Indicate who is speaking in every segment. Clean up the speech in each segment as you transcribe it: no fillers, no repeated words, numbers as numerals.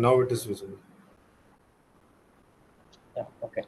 Speaker 1: Now it is visible.
Speaker 2: Yeah, okay.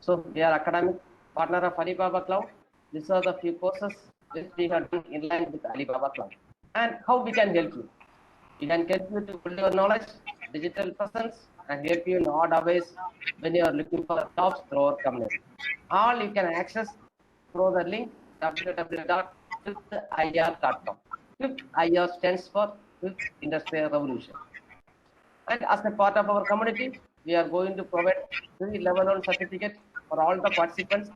Speaker 2: So we are academic partner of Alibaba Cloud. These are the few courses which we have done in line with Alibaba Cloud. And how we can help you. We can help you to build your knowledge, digital presence, and help you in odd ways when you are looking for jobs through our community. All you can access through the link www.fifthir.com. Fifth IR stands for Fifth Industrial Revolution. And as a part of our community, we are going to provide free level 1 certificate for all the participants.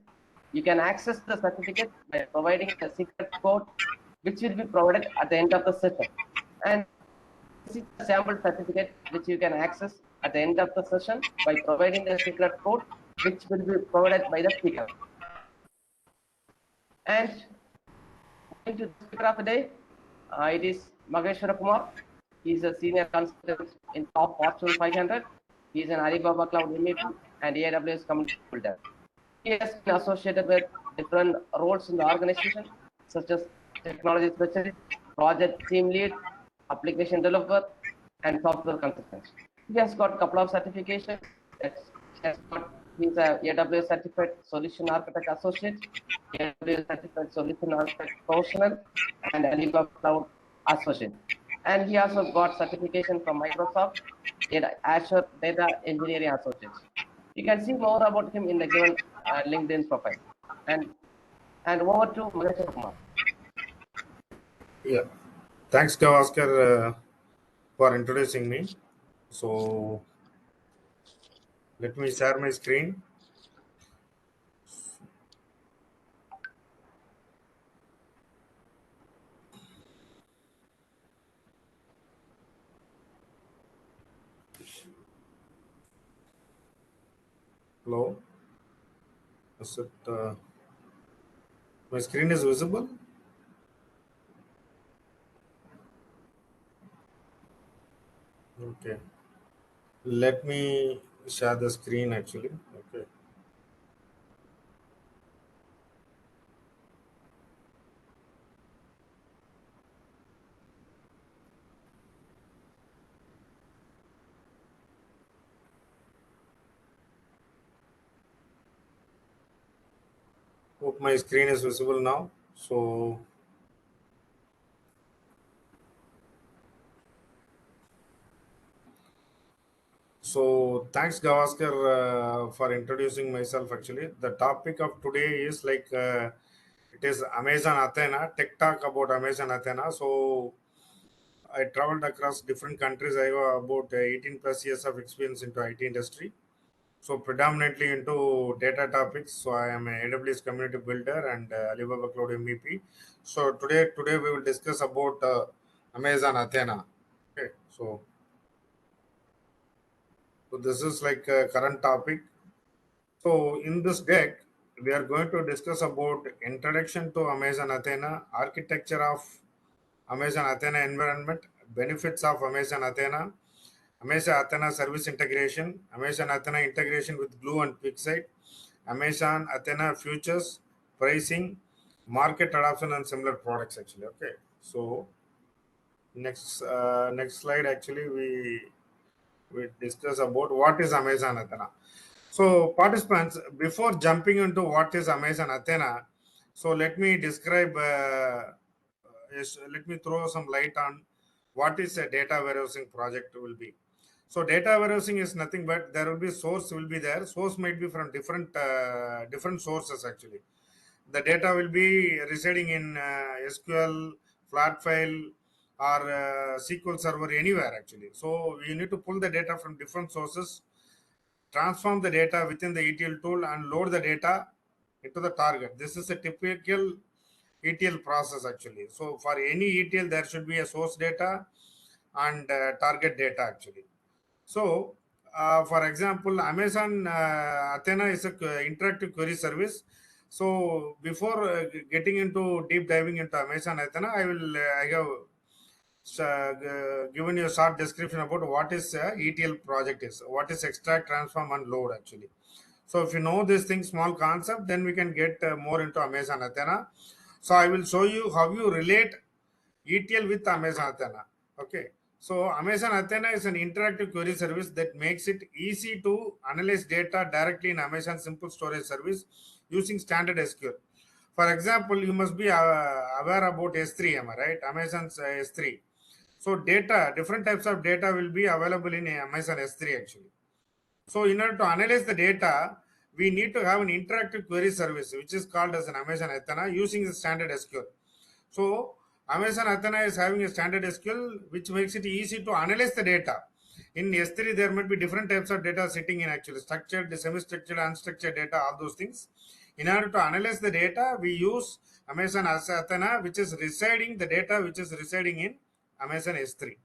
Speaker 2: You can access the certificate by providing the secret code, which will be provided at the end of the session. And this is a sample certificate which you can access at the end of the session by providing the secret code, which will be provided by the speaker. And going to the speaker of the day, it is Maheswara Kumar. He is a senior consultant in top Fortune 500. He is an Alibaba Cloud MVP and AWS community builder. He has been associated with different roles in the organization, such as technology specialist, project team lead, application developer, and software consultant. He has got a couple of certifications. He's a AWS certified solution architect associate, AWS certified solution architect professional, and Alibaba Cloud associate. And he also got certification from Microsoft, Azure Data Engineering Associate. You can see more about him in the given LinkedIn profile. And over to Maheswara Kumar.
Speaker 1: Yeah, thanks, Gavaskar, for introducing me. So let me share my screen. Hello. Is it my screen is visible? Okay. Let me share the screen actually. Okay. Hope my screen is visible now. So thanks Gavaskar for introducing myself. Actually, the topic of today is it is Amazon Athena. Tech talk about Amazon Athena. So I traveled across different countries. I have about 18 plus years of experience into IT industry. So predominantly into data topics. So I am a AWS community builder and Alibaba Cloud MVP. So today we will discuss about Amazon Athena. Okay. So this is like a current topic. So in this deck, we are going to discuss about introduction to Amazon Athena, architecture of Amazon Athena environment, benefits of Amazon Athena, Amazon Athena service integration, Amazon Athena integration with Glue and QuickSight, Amazon Athena futures, pricing, market adoption, and similar products. Actually, okay. So next slide. Actually, we discuss about what is Amazon Athena. So, participants, before jumping into what is Amazon Athena, so let me describe, let me throw some light on what is a data warehousing project will be. So, data warehousing is nothing but there will be source will be there. Source might be from different sources actually. The data will be residing in SQL, flat file, or SQL server anywhere actually. So, you need to pull the data from different sources, transform the data within the ETL tool and load the data into the target. This is a typical ETL process actually. So for any ETL, there should be a source data and target data actually. So for example, Amazon Athena is a interactive query service. So before getting into deep diving into Amazon Athena, I have given you a short description about what is ETL project is, what is extract, transform, and load actually. So if you know this thing, small concept, then we can get more into Amazon Athena. So I will show you how you relate ETL with Amazon Athena. Okay. So Amazon Athena is an interactive query service that makes it easy to analyze data directly in Amazon Simple Storage Service using standard SQL. For example, you must be aware about S3, am I right? Amazon's S3. So data, different types of data will be available in Amazon S3 actually. So in order to analyze the data, we need to have an interactive query service, which is called as an Amazon Athena using the standard SQL. So Amazon Athena is having a standard SQL, which makes it easy to analyze the data. In S3, there might be different types of data sitting in actually structured, semi-structured, unstructured data, all those things. In order to analyze the data, we use Amazon Athena, which is residing the data, which is residing in Amazon S3.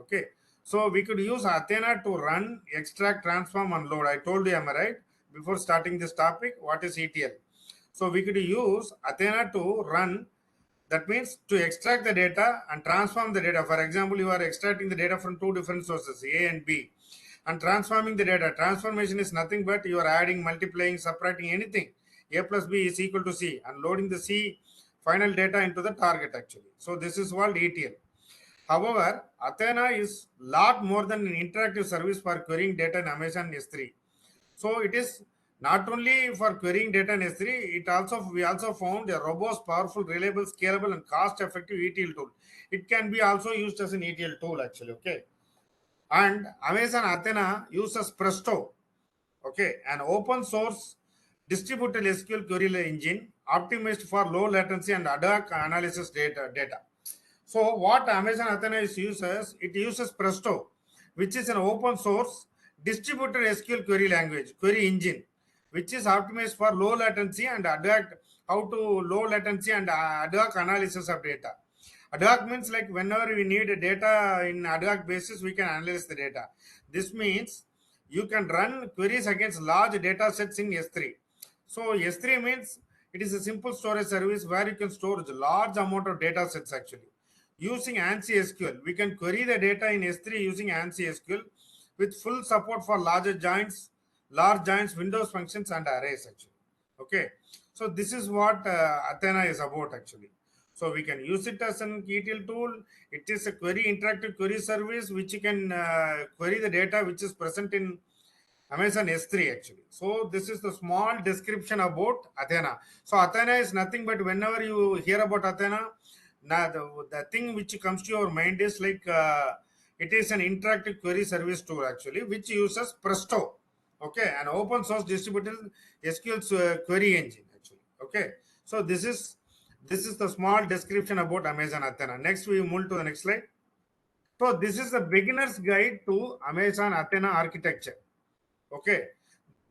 Speaker 1: Okay. So we could use Athena to run, extract, transform, and load. I told you, am I right? Before starting this topic, what is ETL? So we could use Athena to run. That means to extract the data and transform the data. For example, you are extracting the data from two different sources, A and B, and transforming the data. Transformation is nothing but you are adding, multiplying, subtracting anything. A plus B is equal to C, and loading the C final data into the target actually. So this is called ETL. However, Athena is lot more than an interactive service for querying data in Amazon S3. So it is not only for querying data in S3, we also found a robust, powerful, reliable, scalable, and cost-effective ETL tool. It can be also used as an ETL tool actually. Okay, and Amazon Athena uses Presto. Okay, an open source distributed SQL query engine optimized for low latency and ad hoc analysis data. So what Amazon Athena uses, it uses Presto, which is an open source distributed SQL query language, query engine, which is optimized for low latency and ad hoc, how to low latency and ad hoc analysis of data. Ad hoc means like whenever we need data in ad hoc basis, we can analyze the data. This means you can run queries against large data sets in S3. So S3 means it is a simple storage service where you can store a large amount of data sets actually. Using ANSI SQL, we can query the data in S3 using ANSI SQL with full support for large joins, Windows functions, and arrays actually. Okay, so this is what Athena is about actually. So we can use it as an ETL tool. It is a query interactive query service which you can query the data which is present in Amazon S3 actually. So this is the small description about Athena. So Athena is nothing but whenever you hear about Athena, now the thing which comes to your mind is like it is an interactive query service tool actually which uses Presto. Okay, an open source distributed SQL query engine actually. Okay, so this is the small description about Amazon Athena. Next we move to the next slide. So this is the beginner's guide to Amazon Athena architecture. Okay,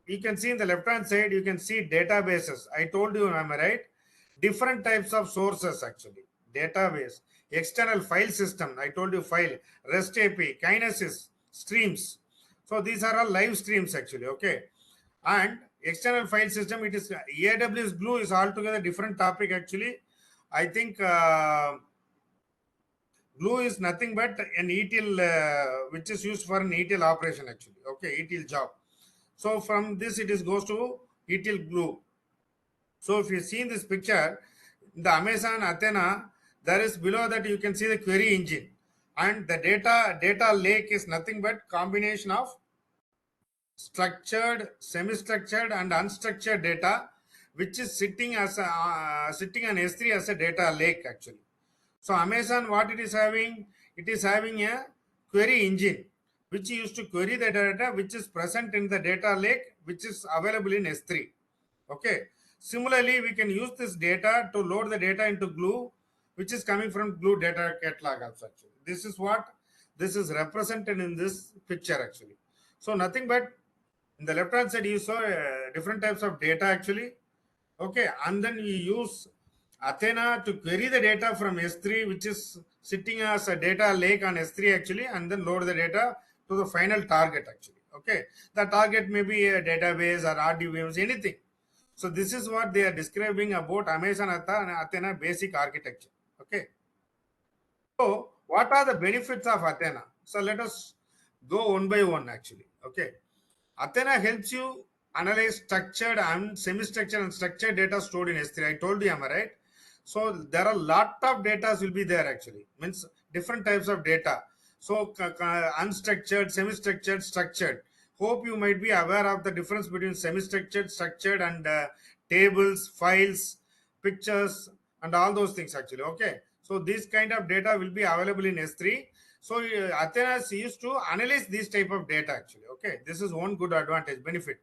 Speaker 1: you can see in the left hand side, you can see databases. I told you, am I right? Different types of sources actually. Database, external file system. I told you file, REST API, Kinesis, streams. So these are all live streams actually. Okay, and external file system. It is AWS Glue is altogether different topic actually. I think. Glue is nothing but an ETL which is used for an ETL operation actually. Okay, ETL job. So from this it is goes to ETL glue. So if you see in this picture, in the Amazon Athena, there is below that you can see the query engine, and the data lake is nothing but combination of structured, semi-structured, and unstructured data, which is sitting on S3 as a data lake actually. So Amazon, what it is having? It is having a query engine which used to query the data which is present in the data lake which is available in S3. Okay. Similarly, we can use this data to load the data into Glue, which is coming from Glue data catalog also actually. This is what this is represented in this picture actually. So nothing but in the left hand side you saw different types of data actually. Okay, and then we use Athena to query the data from S3, which is sitting as a data lake on S3 actually, and then load the data to the final target actually. Okay, the target may be a database or RDBMS, anything. So this is what they are describing about Amazon Athena basic architecture. Okay. So what are the benefits of Athena? So let us go one by one actually. Okay. Athena helps you analyze structured and semi-structured and structured data stored in S3. I told you, am I right? So there are a lot of data will be there actually. Means different types of data. So unstructured, semi-structured, structured. Hope you might be aware of the difference between semi-structured, structured, and tables, files, pictures, and all those things actually. Okay. So this kind of data will be available in S3. So Athena is used to analyze this type of data actually. Okay, this is one good advantage benefit,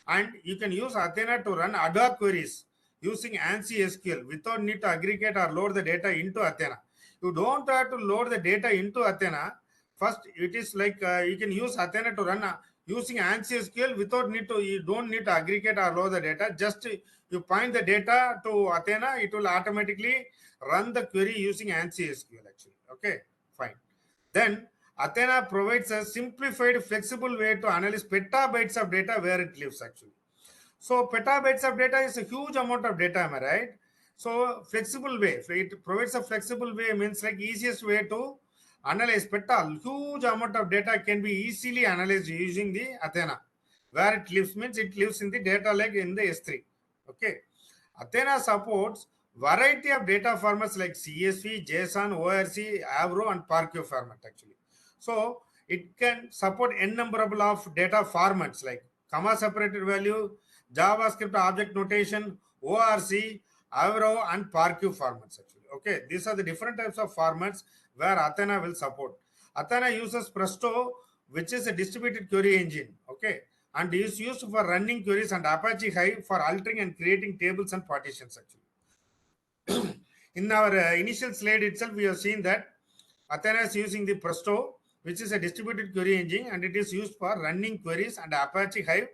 Speaker 1: and you can use Athena to run ad hoc queries using ANSI SQL without need to aggregate or load the data into Athena. You don't have to load the data into Athena. First, it is like you can use Athena to run using ANSI SQL without need to. You don't need to aggregate or load the data. Just you point the data to Athena, it will automatically run the query using ANSI SQL actually. Okay, fine. Then Athena provides a simplified, flexible way to analyze petabytes of data where it lives actually. So petabytes of data is a huge amount of data, am I right? So flexible way, it provides a flexible way means like easiest way to analyze huge amount of data can be easily analyzed using the Athena. Where it lives means it lives in the data lake in the S3. Okay. Athena supports variety of data formats like CSV, JSON, ORC, Avro, and PARQ format actually. So it can support n number of data formats like comma separated value, JavaScript object notation, ORC, Avro, and PARQ formats actually. Okay, these are the different types of formats where Athena will support. Athena uses Presto, which is a distributed query engine. Okay, and is used for running queries, and Apache Hive for altering and creating tables and partitions actually. In our initial slide itself, we have seen that Athena is using the Presto, which is a distributed query engine, and it is used for running queries, and Apache Hive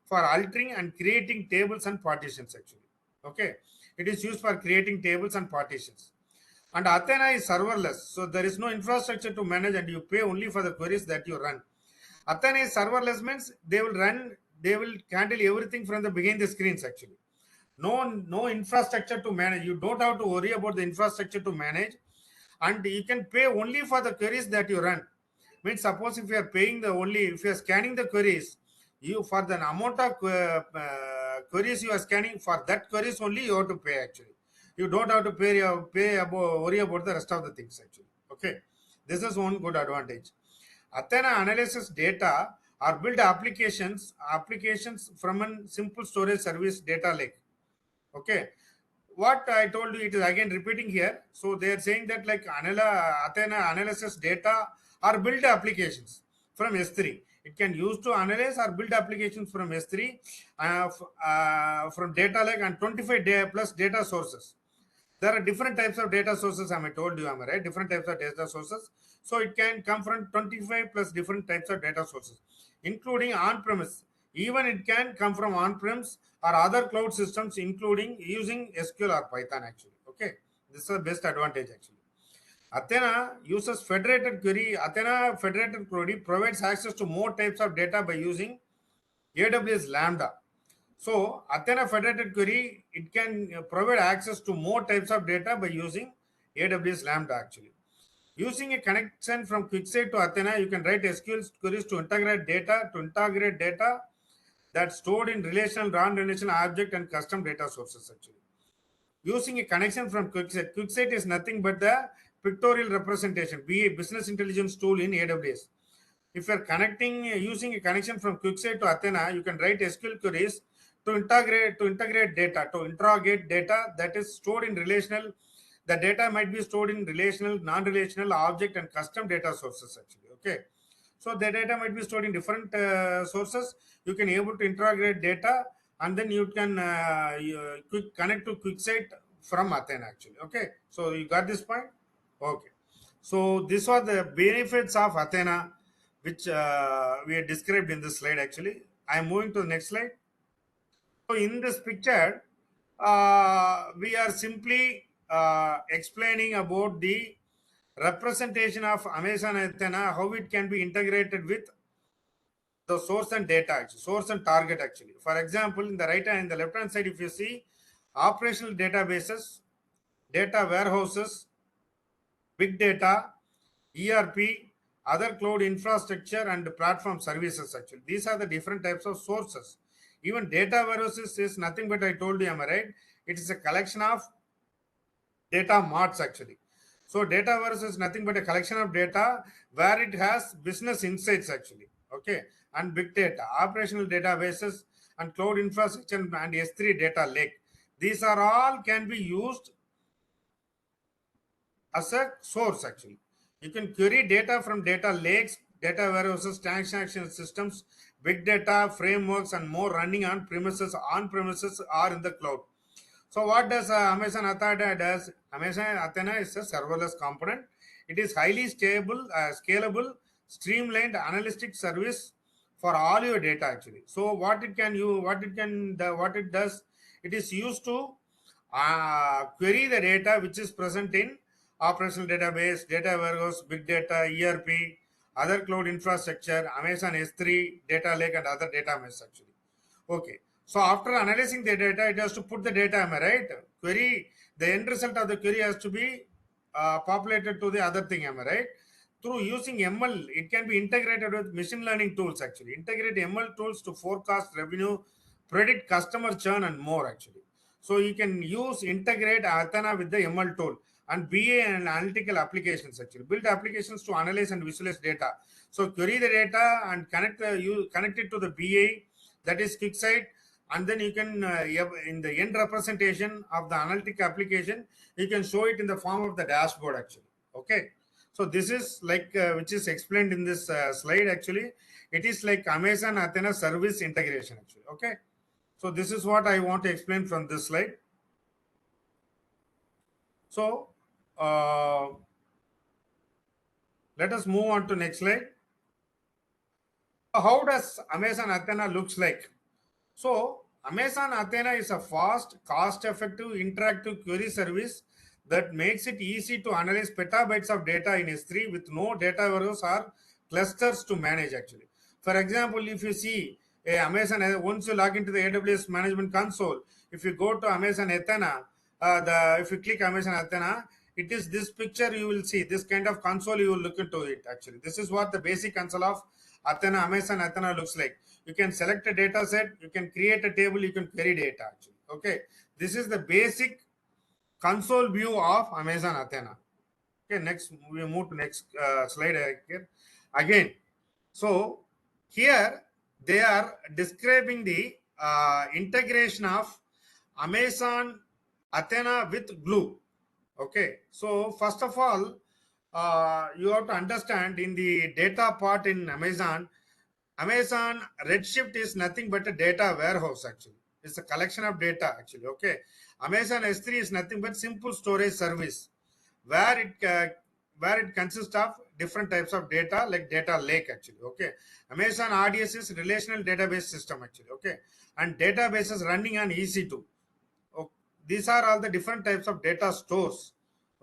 Speaker 1: for altering and creating tables and partitions actually. Okay, it is used for creating tables and partitions. And Athena is serverless, so there is no infrastructure to manage, and you pay only for the queries that you run. Athena is serverless means they will handle everything from the behind the screens actually. No infrastructure to manage. You don't have to worry about the infrastructure to manage, and you can pay only for the queries that you run. Means suppose if you are paying the only if you are scanning the queries, you for the amount of queries you are scanning, for that queries only you have to pay actually. You don't have to pay about worry about the rest of the things actually. Okay, this is one good advantage. Athena analyzes data or build applications from a simple storage service data lake. Okay, what I told you, it is again repeating here. So they are saying that like Athena analyzes data or build applications from S3. It can use to analyze or build applications from S3 from data lake and 25 plus data sources. There are different types of data sources. I told you, am I right? Different types of data sources. So it can come from 25 plus different types of data sources, including on-premise. Even it can come from on-premise or other cloud systems, including using SQL or Python actually. Okay, this is the best advantage actually. Athena uses federated query. Athena federated query provides access to more types of data by using AWS Lambda. So Athena federated query, it can provide access to more types of data by using AWS Lambda actually. Using a connection from QuickSight to Athena, you can write SQL queries to integrate data that's stored in relational, non-relational object and custom data sources actually. Using a connection from QuickSight. QuickSight is nothing but the pictorial representation, be a business intelligence tool in AWS. If you're connecting using a connection from QuickSight to Athena, you can write SQL queries to interrogate data that is stored in relational. The data might be stored in relational, non-relational, object, and custom data sources actually. Okay, so the data might be stored in different sources. You can able to interrogate data, and then you can connect to QuickSight from Athena actually. Okay, so you got this point. Okay, so these are the benefits of Athena, which we are described in this slide actually. I am moving to the next slide. So in this picture, we are simply explaining about the representation of Amazon Athena, how it can be integrated with the source and data, actually, source and target actually. For example, in the right hand, in the left hand side, if you see operational databases, data warehouses, big data, ERP, other cloud infrastructure and platform services actually. These are the different types of sources. Even data warehouses is nothing but I told you, am I right? It is a collection of data marts actually. So data warehouse is nothing but a collection of data where it has business insights actually. Okay, and big data, operational databases and cloud infrastructure and S3 data lake. These are all can be used as a source actually. You can query data from data lakes, data warehouses, transaction systems, big data frameworks, and more running on premises, or in the cloud. So what does Amazon Athena does? Amazon Athena is a serverless component. It is highly stable, scalable, streamlined analytic service for all your data actually. So what it does, it is used to query the data which is present in operational database, data warehouse, big data, ERP, other cloud infrastructure, Amazon S3, data lake, and other data mesh actually. Okay. So after analyzing the data, it has to put the data, am I right? Query, the end result of the query has to be populated to the other thing, am I right? Through using ML, it can be integrated with machine learning tools actually. Integrate ML tools to forecast revenue, predict customer churn, and more actually. So you can integrate Athena with the ML tool and BA and analytical applications actually. Build applications to analyze and visualize data. So query the data and connect it to the BA, that is QuickSight, and then you can in the end representation of the analytic application, you can show it in the form of the dashboard actually. Okay, so this is like which is explained in this slide actually. It is like Amazon Athena service integration actually. Okay, so this is what I want to explain from this slide. So let us move on to next slide. How does Amazon Athena looks like? So Amazon Athena is a fast, cost-effective, interactive query service that makes it easy to analyze petabytes of data in S3 with no data warehouse or clusters to manage actually. For example, if you see Amazon, once you log into the AWS Management Console, if you go to Amazon Athena, if you click Amazon Athena, it is this picture you will see. This kind of console you will look into it actually. This is what the basic console of Athena, Amazon Athena looks like. You can select a data set, you can create a table, you can query data actually. Okay, this is the basic console view of Amazon Athena. Okay, next we move to next slide here. Again, so here they are describing the integration of Amazon Athena with Glue. Okay, so first of all, you have to understand in the data part in Amazon Redshift is nothing but a data warehouse actually. It's a collection of data actually. Okay, Amazon S3 is nothing but simple storage service where it consists of different types of data like data lake actually. Okay, Amazon RDS is relational database system actually. Okay, and databases running on EC2. Okay. These are all the different types of data stores.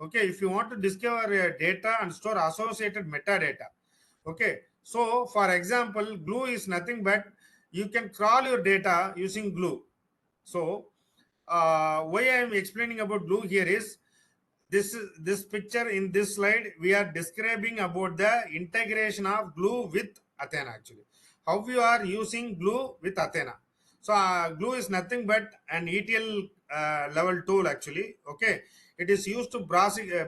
Speaker 1: Okay, if you want to discover data and store associated metadata. Okay, so for example, Glue is nothing but you can crawl your data using Glue. So why I am explaining about Glue here is this picture in this slide we are describing about the integration of Glue with Athena actually. How you are using Glue with Athena. So Glue is nothing but an ETL level tool actually. Okay, it is used to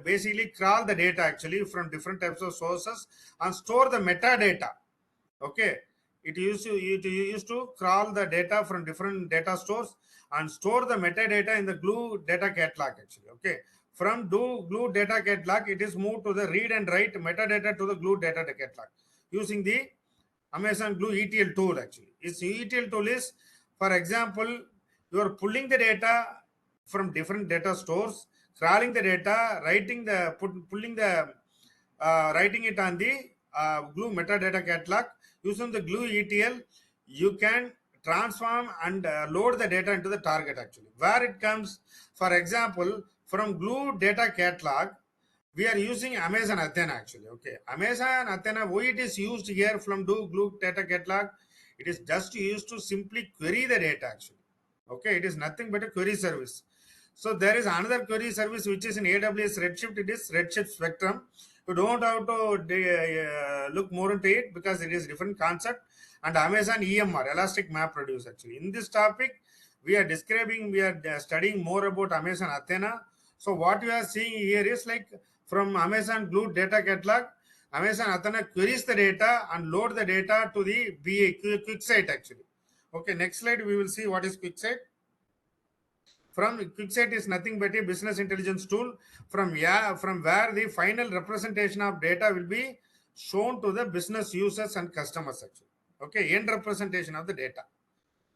Speaker 1: basically crawl the data actually from different types of sources and store the metadata. Okay, it used to crawl the data from different data stores and store the metadata in the Glue data catalog actually. Okay, from Glue data catalog it is moved to the read and write metadata to the Glue data catalog using the Amazon Glue ETL tool actually. Its ETL tool is, for example, you are pulling the data from different data stores, crawling the data, writing it on the Glue metadata catalog. Using the Glue ETL, you can transform and load the data into the target actually. Where it comes, for example, from Glue data catalog, we are using Amazon Athena actually. Okay, Amazon Athena, why it is used here from Glue data catalog? It is just used to simply query the data actually. Okay, it is nothing but a query service. So there is another query service which is in AWS Redshift. It is Redshift Spectrum. You don't have to look more into it because it is different concept. And Amazon EMR, Elastic Map Reduce actually. In this topic, we are studying more about Amazon Athena. So what we are seeing here is like from Amazon Glue data catalog, Amazon Athena queries the data and load the data to the BA QuickSight actually. Okay, next slide we will see what is QuickSight. From QuickSight is nothing but a business intelligence tool from where the final representation of data will be shown to the business users and customers actually. Okay, end representation of the data.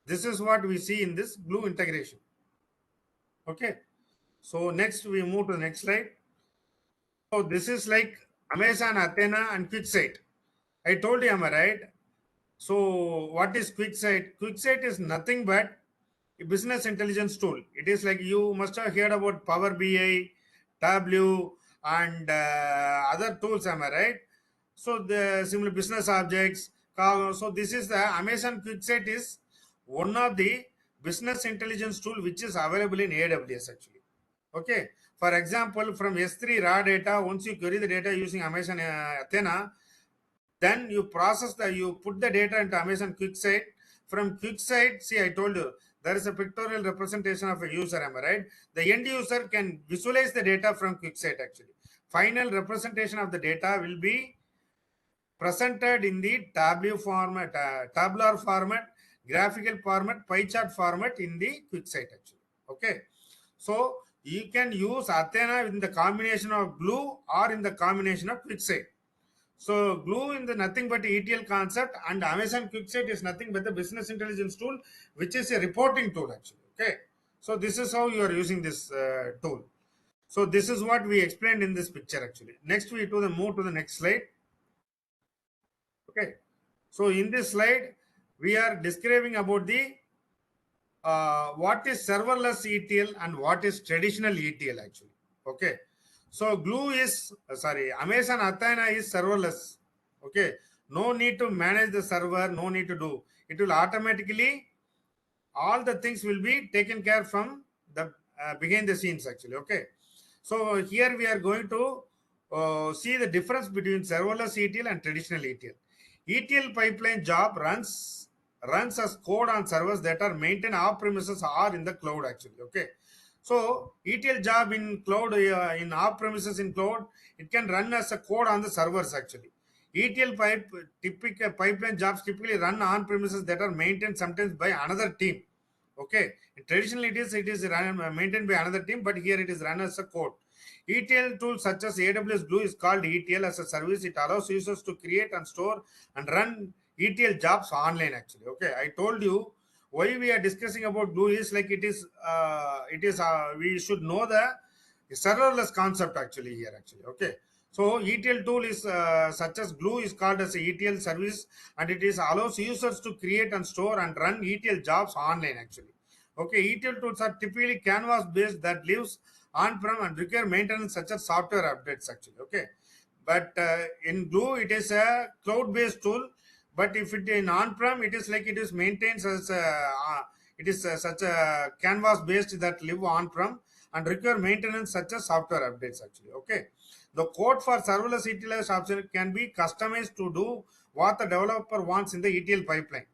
Speaker 1: This is what we see in this Glue integration. Okay, so next we move to the next slide. So this is like Amazon Athena and QuickSight. I told you, am I right? So what is QuickSight? QuickSight is nothing but a business intelligence tool. It is like you must have heard about Power BI, Tableau, and other tools. Am I right? So the similar business objects. So this is the Amazon QuickSight is one of the business intelligence tool which is available in AWS actually. Okay. For example, from S3 raw data, once you query the data using Amazon Athena, then you put the data into Amazon QuickSight. From QuickSight, see, I told you there is a pictorial representation of a user, am I right? The end user can visualize the data from QuickSight actually. Final representation of the data will be presented in the tabular format, graphical format, pie chart format in the QuickSight actually. Okay. So you can use Athena in the combination of Glue or in the combination of QuickSight. So Glue in the nothing but ETL concept, and Amazon QuickSight is nothing but the business intelligence tool, which is a reporting tool actually. Okay. So this is how you are using this tool. So this is what we explained in this picture actually. Next we move to the next slide. Okay. So in this slide, we are describing about the what is serverless ETL and what is traditional ETL actually. Okay. So Amazon Athena is serverless. Okay. No need to manage the server, no need to do. It will automatically, all the things will be taken care from the behind the scenes actually. Okay. So here we are going to see the difference between serverless ETL and traditional ETL. ETL pipeline job runs as code on servers that are maintained off premises or in the cloud actually. Okay. So ETL job in cloud, in off premises in cloud, it can run as a code on the servers actually. ETL typical pipeline jobs typically run on premises that are maintained sometimes by another team. Okay, traditionally it is maintained by another team, but here it is run as a code. ETL tools such as AWS Glue is called ETL as a service. It allows users to create and store and run ETL jobs online actually. Okay, I told you why we are discussing about Glue is like we should know the serverless concept actually here actually. Okay, so ETL tool is such as Glue is called as a ETL service, and it is allows users to create and store and run ETL jobs online actually. Okay, ETL tools are typically canvas based that lives on-prem and require maintenance such as software updates actually. Okay, but in Glue it is a cloud-based tool. But if it in on-prem, it is like it is maintained as it is such a canvas-based that live on-prem and require maintenance such as software updates actually. Okay, the code for serverless ETL option can be customized to do what the developer wants in the ETL pipeline.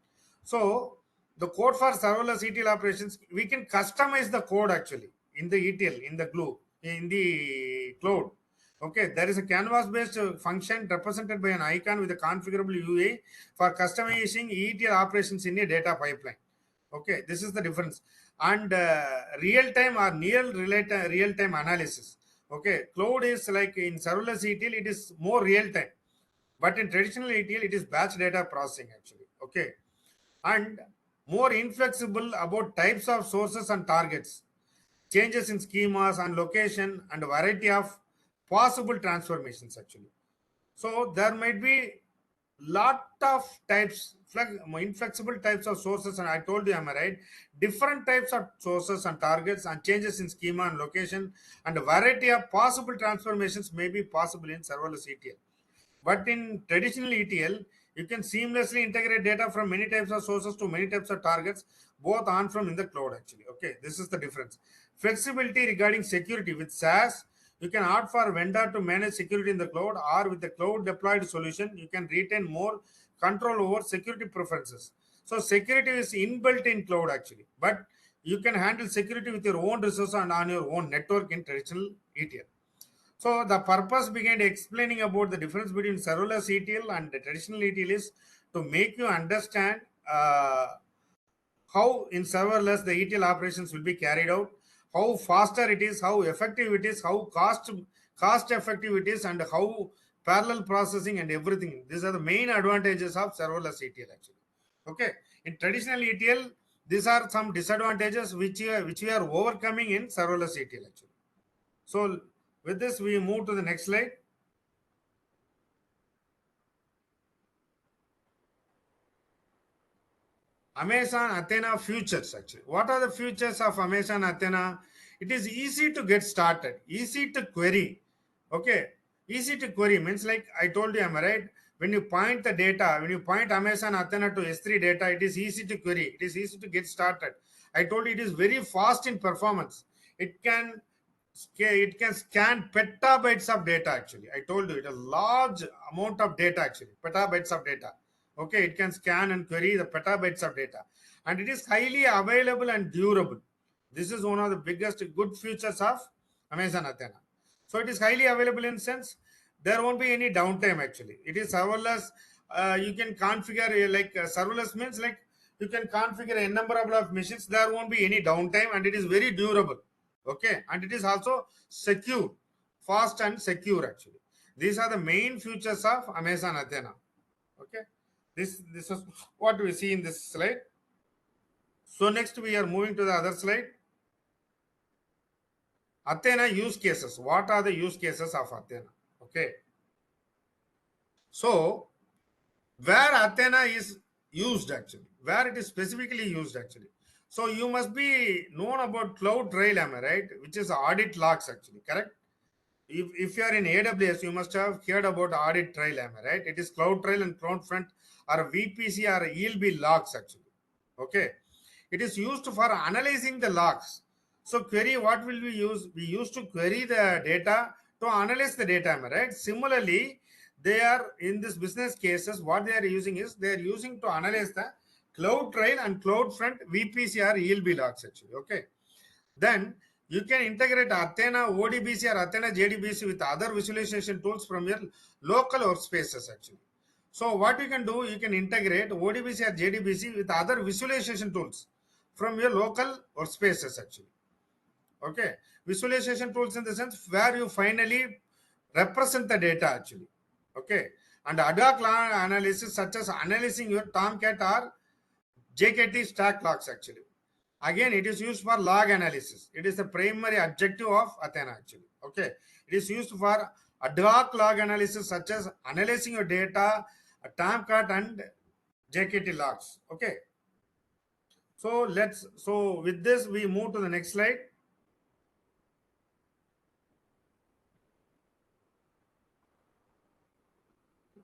Speaker 1: So the code for serverless ETL operations, we can customize the code actually in the ETL, in the Glue, in the cloud. Okay, there is a canvas-based function represented by an icon with a configurable UI for customizing ETL operations in a data pipeline. Okay, this is the difference. And real-time or near real-time analysis. Okay, cloud is like in serverless ETL, it is more real-time, but in traditional ETL, it is batch data processing actually. Okay, and more inflexible about types of sources and targets, changes in schemas and location, and a variety of possible transformations actually. So there might be lot of types, inflexible types of sources, and I told you, am I right? Different types of sources and targets and changes in schema and location, and a variety of possible transformations may be possible in serverless ETL. But in traditional ETL, you can seamlessly integrate data from many types of sources to many types of targets, both on from in the cloud actually. Okay, this is the difference. Flexibility regarding security with SaaS, you can opt for a vendor to manage security in the cloud, or with the cloud deployed solution, you can retain more control over security preferences. So security is inbuilt in cloud actually, but you can handle security with your own resources and on your own network in traditional ETL. So the purpose behind explaining about the difference between serverless ETL and the traditional ETL is to make you understand how in serverless the ETL operations will be carried out, how faster it is, how effective it is, how cost effective it is, and how parallel processing and everything. These are the main advantages of serverless ETL actually. Okay, in traditional ETL, these are some disadvantages which we are overcoming in serverless ETL actually. So with this, we move to the next slide. Amazon Athena futures actually. What are the futures of Amazon Athena? It is easy to get started, easy to query. Okay, easy to query means like I told you, am I right? When you point the data, when you point Amazon Athena to S3 data, it is easy to query. It is easy to get started. I told you it is very fast in performance. It can it can scan petabytes of data actually. I told you it a large amount of data actually, petabytes of data. Okay, it can scan and query the petabytes of data, and it is highly available and durable. This is one of the biggest good features of Amazon Athena. So it is highly available in sense there won't be any downtime actually. It is serverless. You can configure serverless means like you can configure a number of machines. There won't be any downtime, and it is very durable. Okay, and it is also secure, fast and secure actually. These are the main features of Amazon Athena. Okay, this is what we see in this slide. So next we are moving to the other slide. Athena use cases. What are the use cases of Athena? Okay, so where Athena is used actually, where it is specifically used actually. So you must be known about cloud trail, am I right? Which is audit logs actually, correct? if you are in AWS, you must have heard about audit trail, am I right? It is cloud trail and CloudFront or VPC or ELB logs actually. Okay, it is used for analyzing the logs. So query, what will we use? We used to query the data to analyze the data, am I right? Similarly, they are in this business cases, what they are using is they are using to analyze the cloud trail and CloudFront VPC or ELB logs actually. Okay, then you can integrate Athena ODBC or Athena JDBC with other visualization tools from your local workspaces actually. So what you can do, you can integrate ODBC or JDBC with other visualization tools from your local workspaces actually. Okay, visualization tools in the sense where you finally represent the data actually. Okay, and ad hoc analysis such as analyzing your Tomcat or JKT stack logs actually. Again, it is used for log analysis. It is the primary objective of Athena actually. Okay, it is used for ad hoc log analysis such as analyzing your data, Tomcat and JKT logs. Okay, so with this we move to the next slide.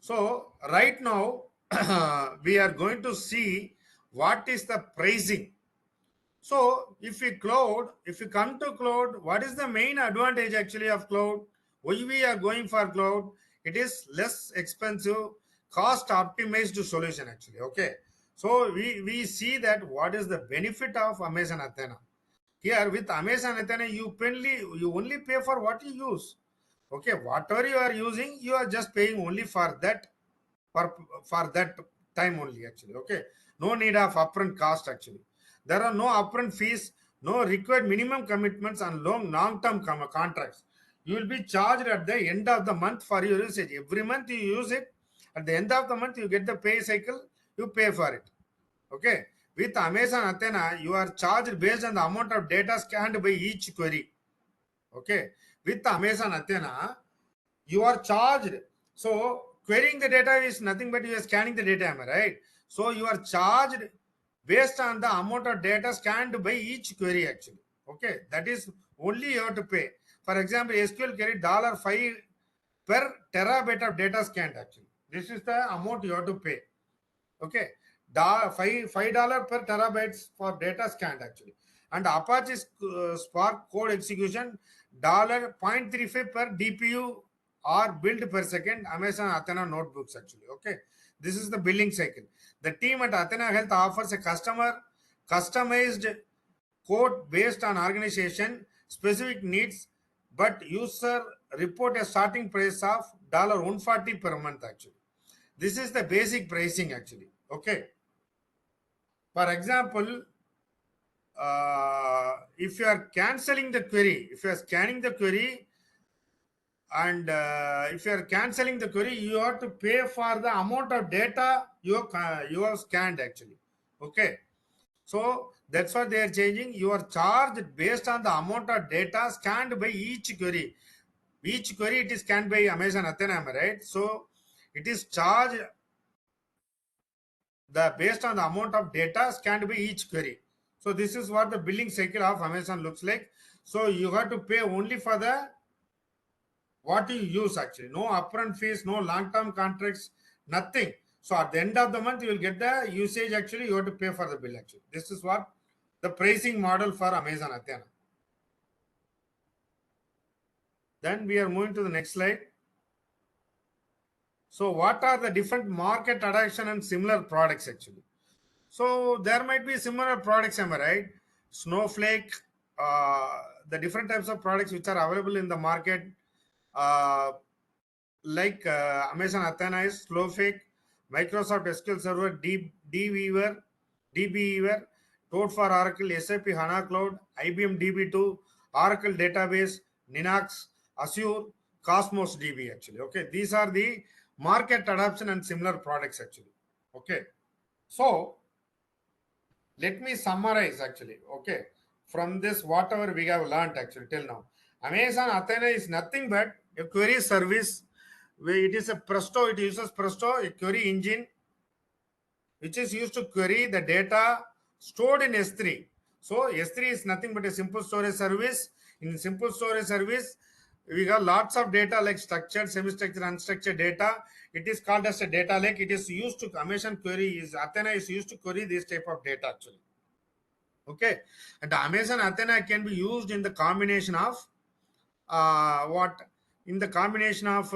Speaker 1: So right now we are going to see what is the pricing. So if you come to cloud, what is the main advantage actually of cloud? Why we are going for cloud? It is less expensive, cost optimized solution actually. Okay. So we see that what is the benefit of Amazon Athena. Here with Amazon Athena, you only pay for what you use. Okay, whatever you are using, you are just paying only for that for for that time only actually. Okay, no need of upfront cost actually. There are no upfront fees, no required minimum commitments and long-term contracts. You will be charged at the end of the month for your usage. Every month you use it, at the end of the month you get the pay cycle, you pay for it. Okay, with Amazon Athena you are charged based on the amount of data scanned by each query. Okay, with Amazon Athena you are charged. So querying the data is nothing but you are scanning the data, am I right? So you are charged based on the amount of data scanned by each query actually. Okay, that is only you have to pay. For example, SQL query $5 per terabyte of data scanned actually. This is the amount you have to pay. Okay, $5 per terabytes for data scanned actually. And Apache Spark code execution $0.35 per DPU or build per second. Amazon Athena notebooks actually. Okay, this is the billing cycle. The team at Athena Health offers a customer customized code based on organization specific needs, but user report a starting price of $140 per month actually. This is the basic pricing actually. Okay, for example, if you are canceling the query, if you are scanning the query, and if you are canceling the query, you have to pay for the amount of data you have scanned actually. Okay, so that's what they are changing. You are charged based on the amount of data scanned by each query. Each query it is scanned by Amazon Athena, am I right? So it is charged the based on the amount of data scanned by each query. So this is what the billing cycle of Amazon looks like. So you have to pay only for the what you use actually. No upfront fees, no long-term contracts, nothing. So at the end of the month, you will get the usage actually, you have to pay for the bill actually. This is what the pricing model for Amazon Athena. Then we are moving to the next slide. So what are the different market adoption and similar products actually? So there might be similar products, am I right? Snowflake, the different types of products which are available in the market, uh, like Amazon Athena is Snowflake, Microsoft SQL Server, DBeaver, DBeaver, Toad for Oracle, SAP HANA Cloud, IBM DB2, Oracle Database, Linux, Azure, Cosmos DB actually. Okay, these are the market adoption and similar products actually. Okay, so let me summarize actually. Okay, from this whatever we have learned actually till now, Amazon Athena is nothing but a query service. It is a Presto, it uses Presto, a query engine which is used to query the data stored in S3. So S3 is nothing but a simple storage service. In simple storage service, we got lots of data like structured, semi-structured, unstructured data. It is called as a data lake. It is used to Amazon query is Athena is used to query this type of data actually. Okay, and the Amazon Athena can be used in the combination of what in the combination of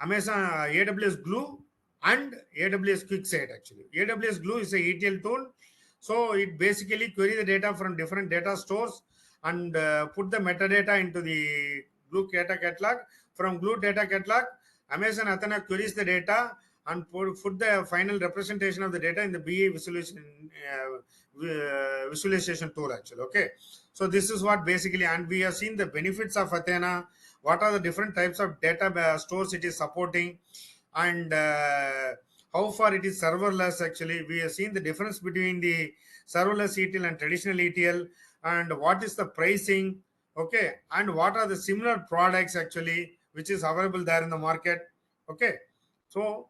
Speaker 1: Amazon AWS Glue and AWS QuickSight actually. AWS Glue is a ETL tool. So it basically query the data from different data stores and put the metadata into the Glue data catalog. From Glue data catalog, Amazon Athena queries the data and put the final representation of the data in the BA visualization tool actually. Okay. So this is what basically, and we have seen the benefits of Athena, what are the different types of data stores it is supporting, and how far it is serverless actually. We have seen the difference between the serverless ETL and traditional ETL, and what is the pricing, okay, and what are the similar products actually which is available there in the market. Okay, so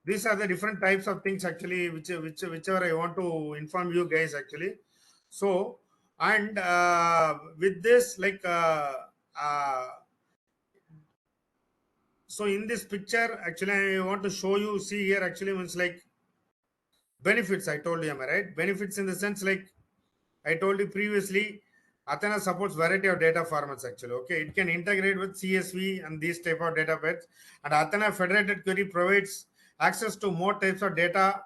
Speaker 1: these are the different types of things actually whichever I want to inform you guys actually. So and with this like so in this picture actually I want to show you, see here actually means like benefits. I told you, am I right? Benefits in the sense like I told you previously, Athena supports variety of data formats actually. Okay, it can integrate with CSV and these type of data sets. And Athena federated query provides access to more types of data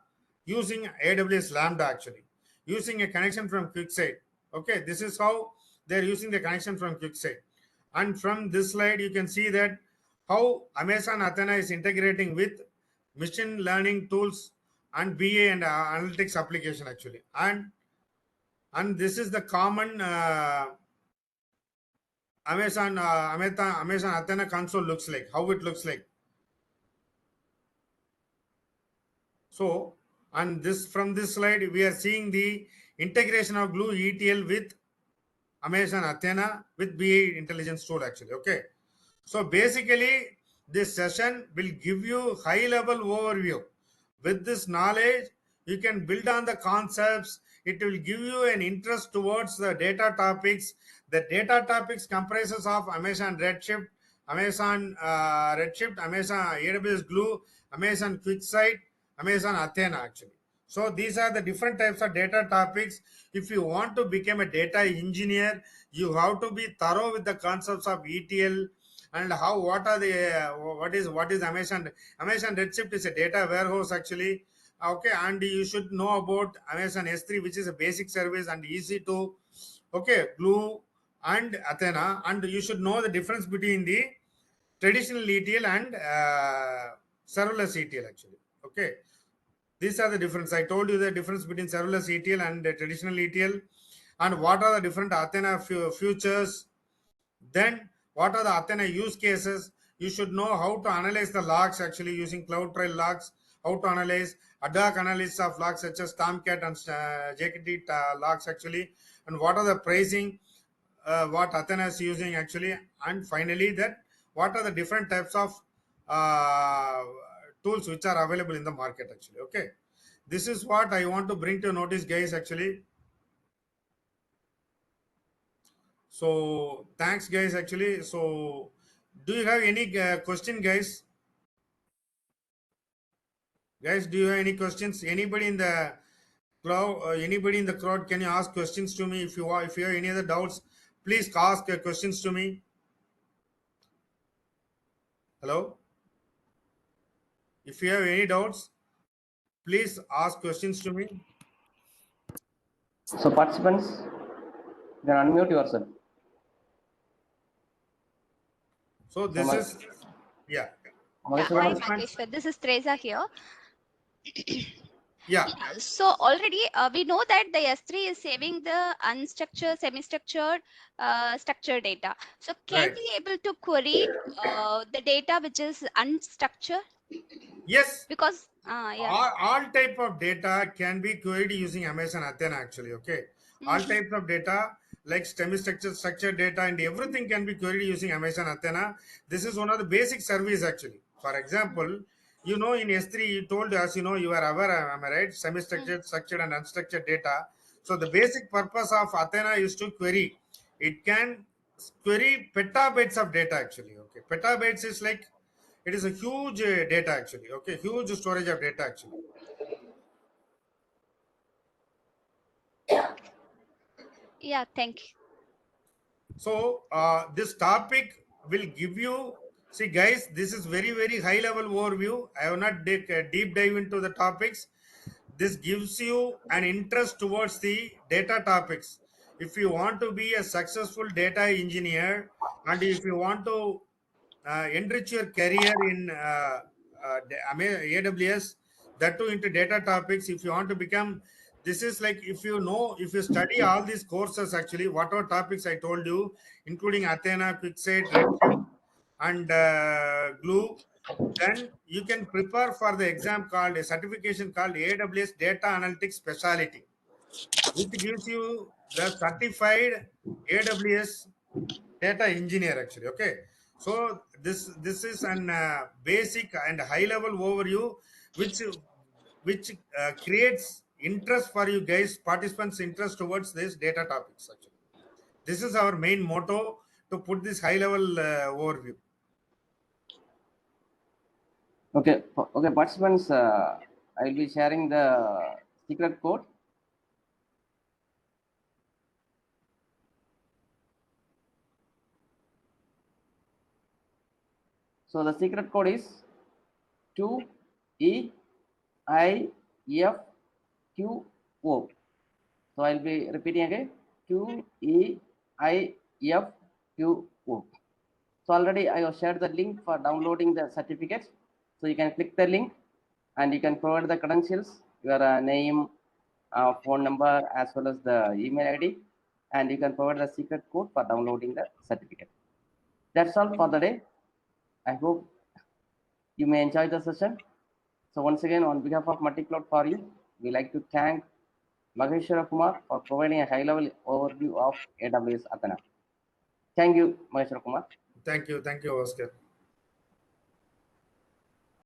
Speaker 1: using AWS Lambda actually, using a connection from QuickSight. Okay, this is how they're using the connection from QuickSight. And from this slide, you can see that how Amazon Athena is integrating with machine learning tools and BA and analytics application actually. And this is the common Amazon Athena console looks like, how it looks like. So, and this from this slide, we are seeing the integration of Glue ETL with Amazon Athena with BA intelligence tool actually. Okay. So basically, this session will give you high level overview. With this knowledge, you can build on the concepts. It will give you an interest towards the data topics. The data topics comprises of Amazon Redshift, Amazon AWS Glue, Amazon QuickSight, Amazon Athena actually. So these are the different types of data topics. If you want to become a data engineer, you have to be thorough with the concepts of ETL and how what are the what is Amazon Redshift is a data warehouse actually. Okay, and you should know about Amazon S3, which is a basic service and easy to, okay, Glue and Athena, and you should know the difference between the traditional ETL and serverless ETL actually. Okay, these are the difference. I told you the difference between serverless ETL and traditional ETL, and what are the different Athena futures. Then, what are the Athena use cases? You should know how to analyze the logs actually using CloudTrail logs, how to analyze ad hoc analysis of logs such as Tomcat and JKT logs actually, and what are the pricing, what Athena is using actually, and finally that what are the different types of uh, tools which are available in the market actually. Okay, this is what I want to bring to notice, guys. Actually, so thanks, guys. Actually, so do you have any question, guys? Guys, do you have any questions? Anybody in the crowd? Anybody in the crowd? Can you ask questions to me if you are? If you have any other doubts, please ask questions to me. Hello. If you have any doubts, please ask questions to me.
Speaker 2: So participants, you can unmute yourself.
Speaker 1: So this is, yeah.
Speaker 3: Yeah, hi
Speaker 2: Maheswara,
Speaker 3: Maheshwar. This is Teresa here.
Speaker 1: Yeah.
Speaker 3: So already we know that the S3 is saving the unstructured, semi-structured, structured data. So can
Speaker 1: Right.
Speaker 3: we able to query the data which is unstructured?
Speaker 1: Yes.
Speaker 3: Because yeah.
Speaker 1: All type of data can be queried using Amazon Athena actually. Okay, all
Speaker 3: Mhm.
Speaker 1: types of data like semi-structured, structured data, and everything can be queried using Amazon Athena. This is one of the basic service actually. For example, you know in S3 you told us, you know, you are aware, am I right?
Speaker 3: Mm.
Speaker 1: Semi-structured, structured, and unstructured data. So the basic purpose of Athena is to query. It can query petabytes of data actually. Okay, petabytes is like it is a huge data actually. Okay, huge storage of data actually.
Speaker 3: Yeah, thank you.
Speaker 1: So this topic will give you. See, guys, this is very high level overview. I have not deep dive into the topics. This gives you an interest towards the data topics. If you want to be a successful data engineer, and if you want to enrich your career in AWS, that too into data topics. If you want to become, this is like if you know, if you study all these courses, actually, whatever topics I told you, including Athena, QuickSight, Redshift, and Glue, then you can prepare for the exam called a certification called AWS Data Analytics Specialty, which gives you the certified AWS data engineer actually. Okay, so this is an basic and high level overview which creates interest for you guys, participants interest towards this data topics actually. This is our main motto, to put this high level overview.
Speaker 2: Okay, okay, participants, I will be sharing the secret code. So the secret code is 2EIFQO. So I'll be repeating again, 2EIFQO. So already I have shared the link for downloading the certificate. So you can click the link and you can provide the credentials, your name, phone number, as well as the email ID, and you can provide the secret code for downloading the certificate. That's all for the day. I hope you may enjoy the session. So once again, on behalf of multi-cloud for you, we like to thank Maheswara Kumar for providing a high-level overview of AWS Athena. Thank you, Maheswara Kumar.
Speaker 1: Thank you, Oscar.